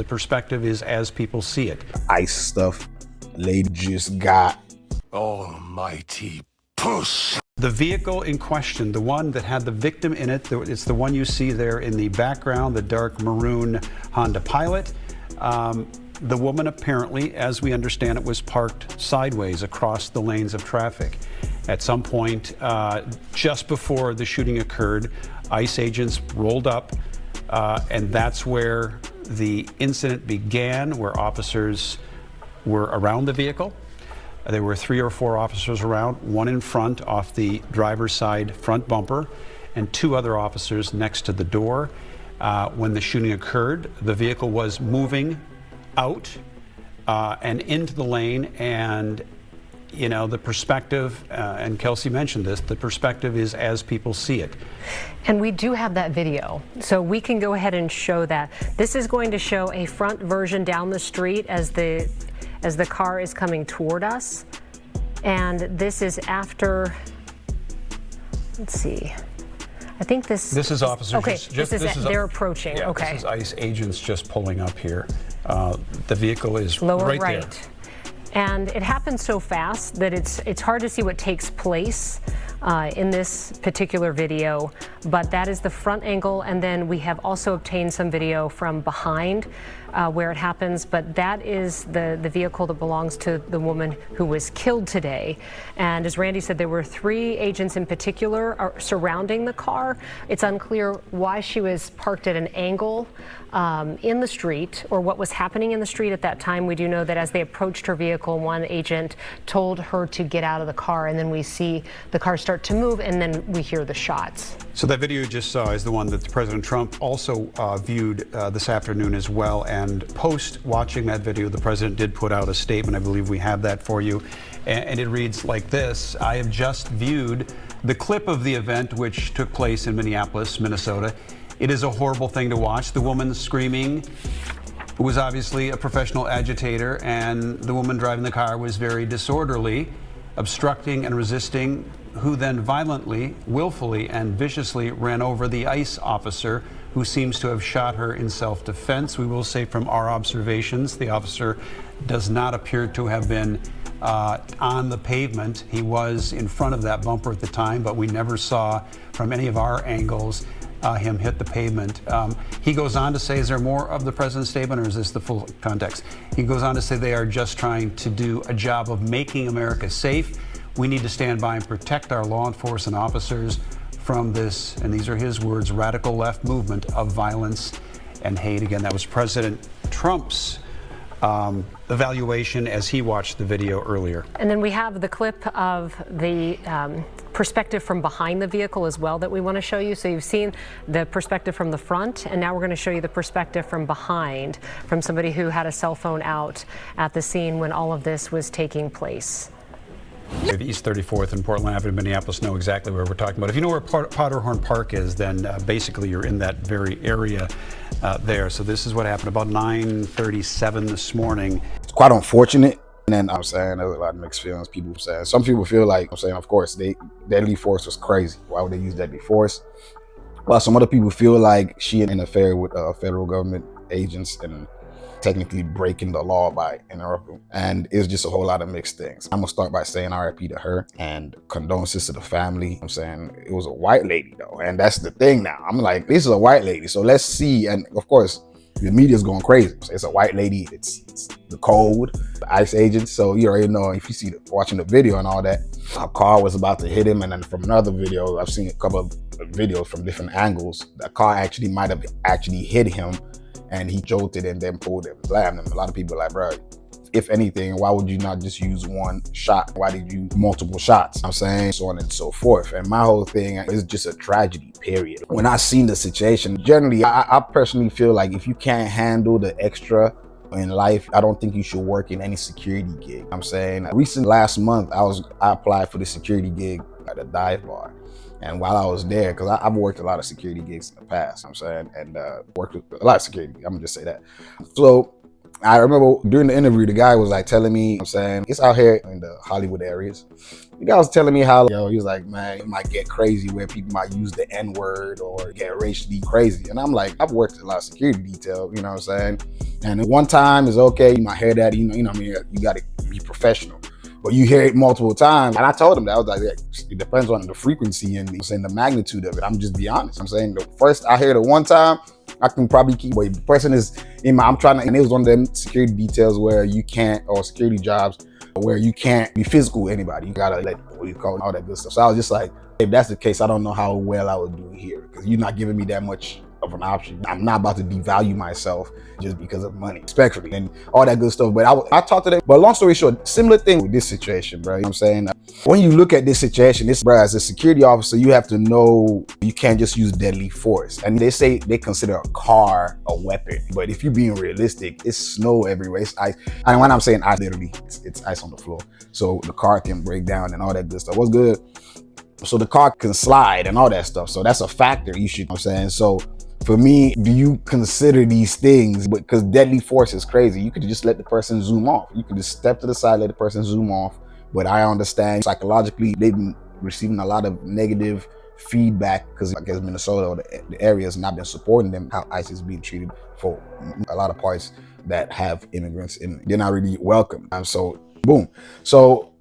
The perspective is as people see it. ICE stuff, lady just got. Almighty push. The vehicle in question, the one that had the victim in it, it's the one you see there in the background, the dark maroon Honda Pilot. The woman apparently, as we understand it, was parked sideways across the lanes of traffic. At some point, just before the shooting occurred, ICE agents rolled up, and that's where the incident began, where officers were around the vehicle. There were 3 or 4 officers around, one in front off the driver's side front bumper, and 2 other officers next to the door. When the shooting occurred, the vehicle was moving out and into the lane, and you know, the perspective, and Kelsey mentioned this, the perspective is as people see it. And we do have that video, so we can go ahead and show that. This is going to show a front version down the street as the car is coming toward us. And this is after, let's see, I think this is officers. Okay, they're approaching. Yeah, okay. This is ICE agents just pulling up here. The vehicle is lower right right there. And it happens so fast that it's hard to see what takes place in this particular video, but that is the front angle, and then we have also obtained some video from behind where it happens, but that is the vehicle that belongs to the woman who was killed today. And as Randy said, there were 3 agents in particular surrounding the car. It's unclear why she was parked at an angle in the street or what was happening in the street at that time. We do know that as they approached her vehicle, one agent told her to get out of the car, and then we see the car start to move, and then we hear the shots. So that video you just saw is the one that President Trump also viewed this afternoon as well. And post watching that video, the president did put out a statement. I believe we have that for you. And it reads like this: I have just viewed the clip of the event which took place in Minneapolis, Minnesota. It is a horrible thing to watch. The woman screaming was obviously a professional agitator, and the woman driving the car was very disorderly, obstructing and resisting, who then violently, willfully, and viciously ran over the ICE officer who seems to have shot her in self-defense. We will say from our observations, the officer does not appear to have been on the pavement. He was in front of that bumper at the time, but we never saw from any of our angles him hit the pavement. He goes on to say, is there more of the president's statement, or is this the full context? He goes on to say they are just trying to do a job of making America safe. We need to stand by and protect our law enforcement officers from this, and these are his words, radical left movement of violence and hate. Again, that was President Trump's evaluation as he watched the video earlier. And then we have the clip of the perspective from behind the vehicle as well that we want to show you. So you've seen the perspective from the front, and now we're going to show you the perspective from behind, from somebody who had a cell phone out at the scene when all of this was taking place. East 34th and Portland Avenue, Minneapolis, know exactly where we're talking about. If you know where Powderhorn Park is, then basically you're in that very area there. So this is what happened about 9:37 this morning. It's quite unfortunate. And then I'm saying there's a lot of mixed feelings. People saying, some people feel like, I'm saying, of course, deadly force was crazy. Why would they use deadly force? Well, some other people feel like she interfered with federal government agents and technically breaking the law by interrupting. And it's just a whole lot of mixed things. I'm gonna start by saying RIP to her and condolences to the family. I'm saying it was a white lady though, and that's the thing now. I'm like, this is a white lady, so let's see. And of course, the media's going crazy. It's a white lady, it's the code, the ICE agents. So you already know, if you see watching the video and all that, a car was about to hit him. And then from another video, I've seen a couple of videos from different angles, the car actually might have actually hit him, and he jolted and then pulled him, slammed him. A lot of people are like, bro, if anything, why would you not just use one shot? Why did you use multiple shots? I'm saying so on and so forth. And my whole thing is just a tragedy, period. When I seen the situation, generally, I personally feel like if you can't handle the extra in life, I don't think you should work in any security gig. I'm saying last month, I applied for the security gig at a dive bar. And while I was there, because I've worked a lot of security gigs in the past, I'm saying, and worked with a lot of security, I'm gonna just say that. So I remember during the interview, the guy was like telling me, I'm saying, it's out here in the Hollywood areas. The guy was telling me how, he was like, man, it might get crazy where people might use the N-word or get racially crazy. And I'm like, I've worked a lot of security detail, you know what I'm saying? And one time is okay, you might hear that, you know what I mean? You got to be professional. But you hear it multiple times. And I told him that, I was like, it depends on the frequency and the magnitude of it. I'm just be honest. I'm saying the first I heard it one time, I can probably keep, but the person is in my, I'm trying to, and it was one of them security details where you can't, or security jobs where you can't be physical with anybody. You gotta let, what do you call it, all that good stuff. So I was just like, if that's the case, I don't know how well I would do here, because you're not giving me that much of an option. I'm not about to devalue myself just because of money, respectfully, and all that good stuff. But I talked to them. But long story short, similar thing with this situation, bro. You know what I'm saying? When you look at this situation, bro, as a security officer, you have to know you can't just use deadly force. And they say they consider a car a weapon. But if you're being realistic, it's snow everywhere. It's ice. And when I'm saying ice, literally, it's ice on the floor. So the car can break down and all that good stuff. What's good? So the car can slide and all that stuff. So that's a factor you should, you know what I'm saying? So for me, do you consider these things? Because deadly force is crazy. You could just let the person zoom off. You could just step to the side, let the person zoom off. But I understand psychologically, they've been receiving a lot of negative feedback because I guess Minnesota or the area has not been supporting them, how ICE is being treated for a lot of parts that have immigrants in. They're not really welcome. And so, boom. So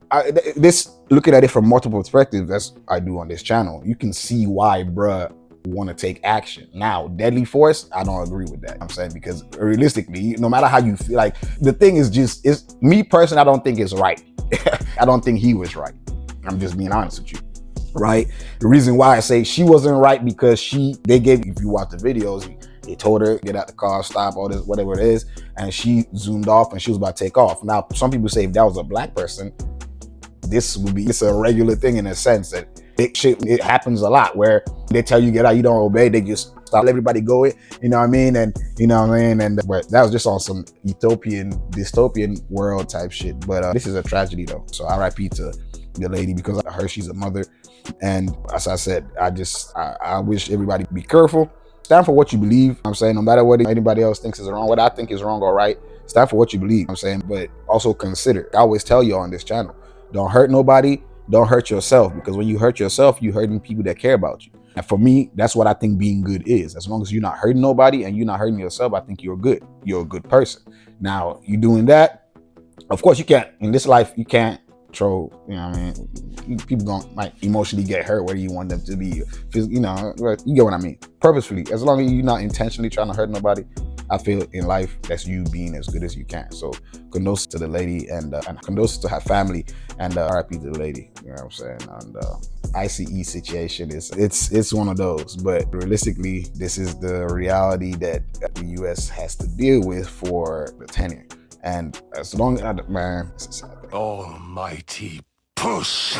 looking at it from multiple perspectives, as I do on this channel, you can see why bruh want to take action. Now, deadly force, I don't agree with that. I'm saying, because realistically, no matter how you feel, like the thing is just, is me personally, I don't think it's right. I don't think he was right. I'm just being honest with you, right? The reason why I say she wasn't right, because they gave, if you watch the videos, they told her, get out the car, stop, all this, whatever it is, and she zoomed off and she was about to take off. Now, some people say if that was a black person, it's a regular thing in a sense that it happens a lot where they tell you get out, you don't obey, they just stop, let everybody go it, you know what I mean? And you know what I mean? And but that was just on some dystopian world type shit. But this is a tragedy though. So RIP to the lady, because I heard she's a mother. And as I said, I wish everybody be careful. Stand for what you believe. I'm saying, no matter what anybody else thinks is wrong, what I think is wrong or right, stand for what you believe. I'm saying, but also consider. I always tell you on this channel, don't hurt nobody. Don't hurt yourself, because when you hurt yourself, you're hurting people that care about you. And for me, that's what I think being good is. As long as you're not hurting nobody and you're not hurting yourself, I think you're good. You're a good person. Now, you doing that, of course you can't, in this life, you can't control, you know what I mean? People might emotionally get hurt where you want them to be, you know, you get what I mean? Purposefully, as long as you're not intentionally trying to hurt nobody, I feel in life that's you being as good as you can. So condolences to the lady and condolences to her family, and RIP to the lady, you know what I'm saying? And I.C.E. situation it's one of those, but realistically, this is the reality that the US has to deal with for the tenure. And as long as, man, it's a sad thing. Almighty push.